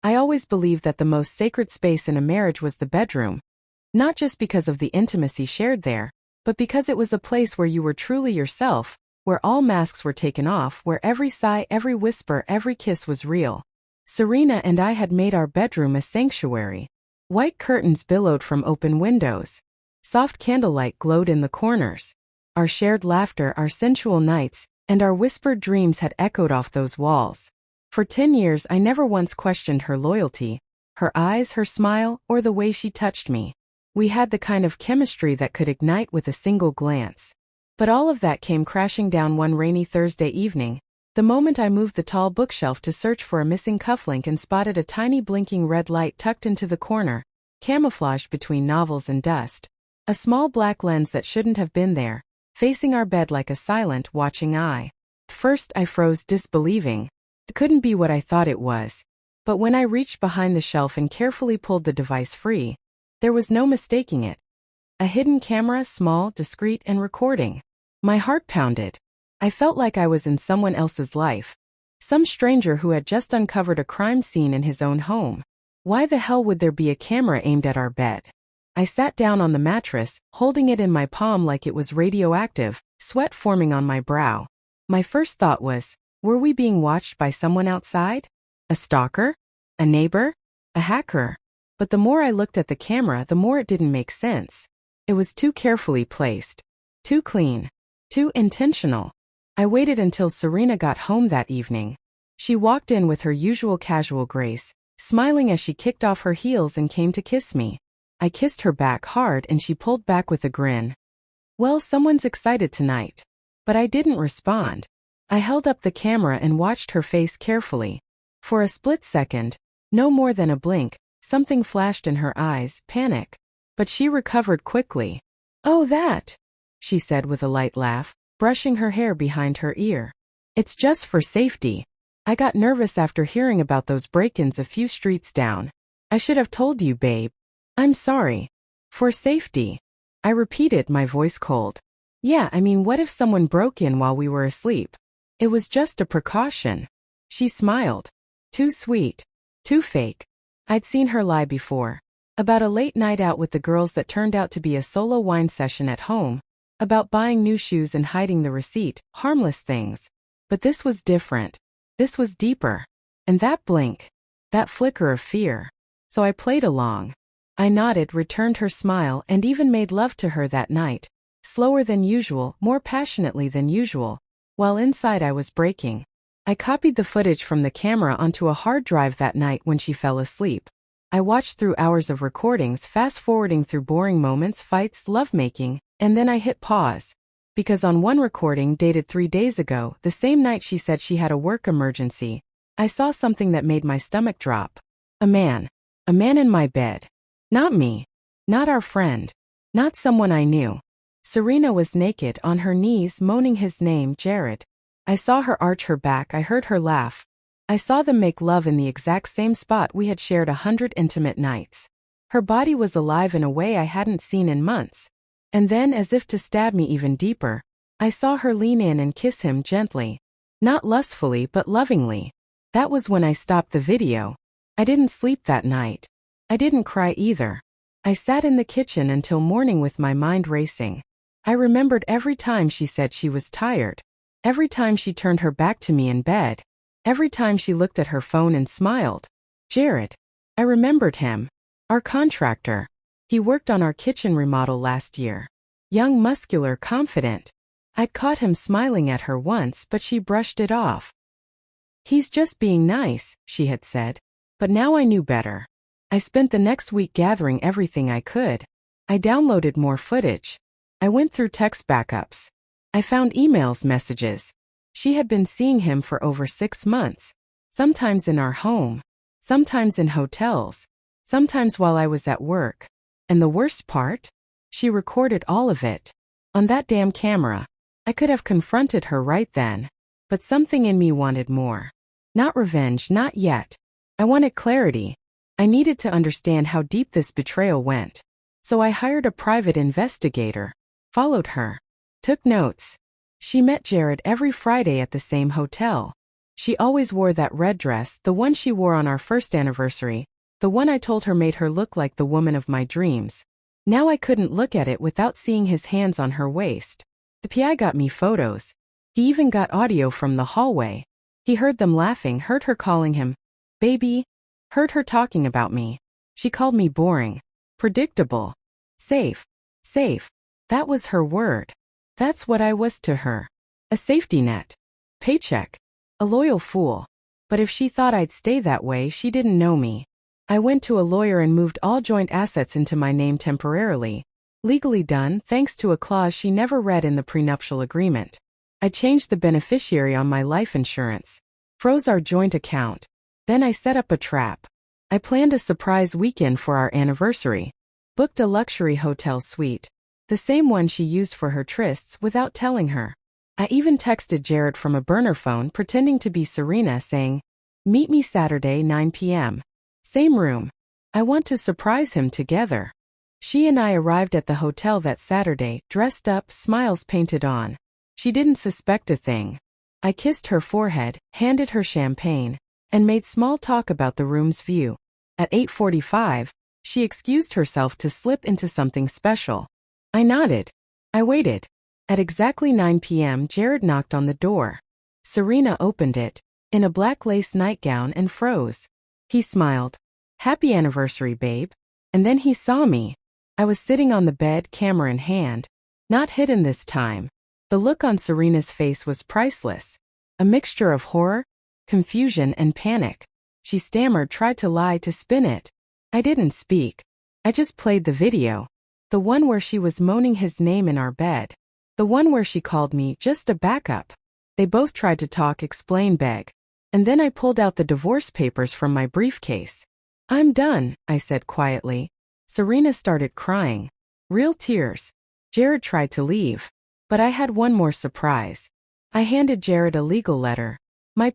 I always believed that the most sacred space in a marriage was the bedroom, not just because of the intimacy shared there, but because it was a place where you were truly yourself, where all masks were taken off, where every sigh, every whisper, every kiss was real. Serena and I had made our bedroom a sanctuary. White curtains billowed from open windows. Soft candlelight glowed in the corners. Our shared laughter, our sensual nights, and our whispered dreams had echoed off those walls. For 10 years I never once questioned her loyalty, her eyes, her smile, or the way she touched me. We had the kind of chemistry that could ignite with a single glance. But all of that came crashing down one rainy Thursday evening, the moment I moved the tall bookshelf to search for a missing cufflink and spotted a tiny blinking red light tucked into the corner, camouflaged between novels and dust. A small black lens that shouldn't have been there, facing our bed like a silent, watching eye. First I froze, disbelieving. It couldn't be what I thought it was. But when I reached behind the shelf and carefully pulled the device free, there was no mistaking it. A hidden camera, small, discreet, and recording. My heart pounded. I felt like I was in someone else's life. Some stranger who had just uncovered a crime scene in his own home. Why the hell would there be a camera aimed at our bed? I sat down on the mattress, holding it in my palm like it was radioactive, sweat forming on my brow. My first thought was, were we being watched by someone outside? A stalker? A neighbor? A hacker? But the more I looked at the camera, the more it didn't make sense. It was too carefully placed. Too clean. Too intentional. I waited until Serena got home that evening. She walked in with her usual casual grace, smiling as she kicked off her heels and came to kiss me. I kissed her back hard and she pulled back with a grin. Well, someone's excited tonight. But I didn't respond. I held up the camera and watched her face carefully. For a split second, no more than a blink, something flashed in her eyes, panic. But she recovered quickly. "Oh, that," she said with a light laugh, brushing her hair behind her ear. "It's just for safety. I got nervous after hearing about those break-ins a few streets down. I should have told you, babe. I'm sorry. For safety." I repeated, my voice cold. "Yeah, I mean, what if someone broke in while we were asleep? It was just a precaution." She smiled. Too sweet. Too fake. I'd seen her lie before. About a late night out with the girls that turned out to be a solo wine session at home. About buying new shoes and hiding the receipt, harmless things. But this was different. This was deeper. And that blink. That flicker of fear. So I played along. I nodded, returned her smile, and even made love to her that night. Slower than usual, more passionately than usual. While inside I was breaking. I copied the footage from the camera onto a hard drive that night when she fell asleep. I watched through hours of recordings, fast-forwarding through boring moments, fights, lovemaking, and then I hit pause. Because on one recording dated 3 days ago, the same night she said she had a work emergency, I saw something that made my stomach drop. A man. A man in my bed. Not me. Not our friend. Not someone I knew. Serena was naked, on her knees, moaning his name, Jared. I saw her arch her back, I heard her laugh. I saw them make love in the exact same spot we had shared 100 intimate nights. Her body was alive in a way I hadn't seen in months. And then, as if to stab me even deeper, I saw her lean in and kiss him gently. Not lustfully, but lovingly. That was when I stopped the video. I didn't sleep that night. I didn't cry either. I sat in the kitchen until morning with my mind racing. I remembered every time she said she was tired. Every time she turned her back to me in bed. Every time she looked at her phone and smiled. Jared. I remembered him. Our contractor. He worked on our kitchen remodel last year. Young, muscular, confident. I'd caught him smiling at her once, but she brushed it off. "He's just being nice," she had said. But now I knew better. I spent the next week gathering everything I could. I downloaded more footage. I went through text backups. I found emails, messages. She had been seeing him for over 6 months. Sometimes in our home. Sometimes in hotels. Sometimes while I was at work. And the worst part? She recorded all of it. On that damn camera. I could have confronted her right then. But something in me wanted more. Not revenge, not yet. I wanted clarity. I needed to understand how deep this betrayal went. So I hired a private investigator. Followed her. Took notes. She met Jared every Friday at the same hotel. She always wore that red dress, the one she wore on our first anniversary, the one I told her made her look like the woman of my dreams. Now I couldn't look at it without seeing his hands on her waist. The PI got me photos. He even got audio from the hallway. He heard them laughing, heard her calling him baby, heard her talking about me. She called me boring, predictable, safe. That was her word. That's what I was to her. A safety net. Paycheck. A loyal fool. But if she thought I'd stay that way, she didn't know me. I went to a lawyer and moved all joint assets into my name temporarily. Legally done, thanks to a clause she never read in the prenuptial agreement. I changed the beneficiary on my life insurance. Froze our joint account. Then I set up a trap. I planned a surprise weekend for our anniversary. Booked a luxury hotel suite. The same one she used for her trysts without telling her. I even texted Jared from a burner phone pretending to be Serena saying, "Meet me Saturday 9 p.m. Same room. I want to surprise him together." She and I arrived at the hotel that Saturday, dressed up, smiles painted on. She didn't suspect a thing. I kissed her forehead, handed her champagne, and made small talk about the room's view. At 8:45, she excused herself to slip into something special. I nodded. I waited. At exactly 9 p.m., Jared knocked on the door. Serena opened it, in a black lace nightgown, and froze. He smiled. "Happy anniversary, babe." And then he saw me. I was sitting on the bed, camera in hand. Not hidden this time. The look on Serena's face was priceless. A mixture of horror, confusion, and panic. She stammered, tried to lie, to spin it. I didn't speak. I just played the video. The one where she was moaning his name in our bed. The one where she called me, just a backup. They both tried to talk, explain, beg. And then I pulled out the divorce papers from my briefcase. "I'm done," I said quietly. Serena started crying. Real tears. Jared tried to leave. But I had one more surprise. I handed Jared a legal letter. My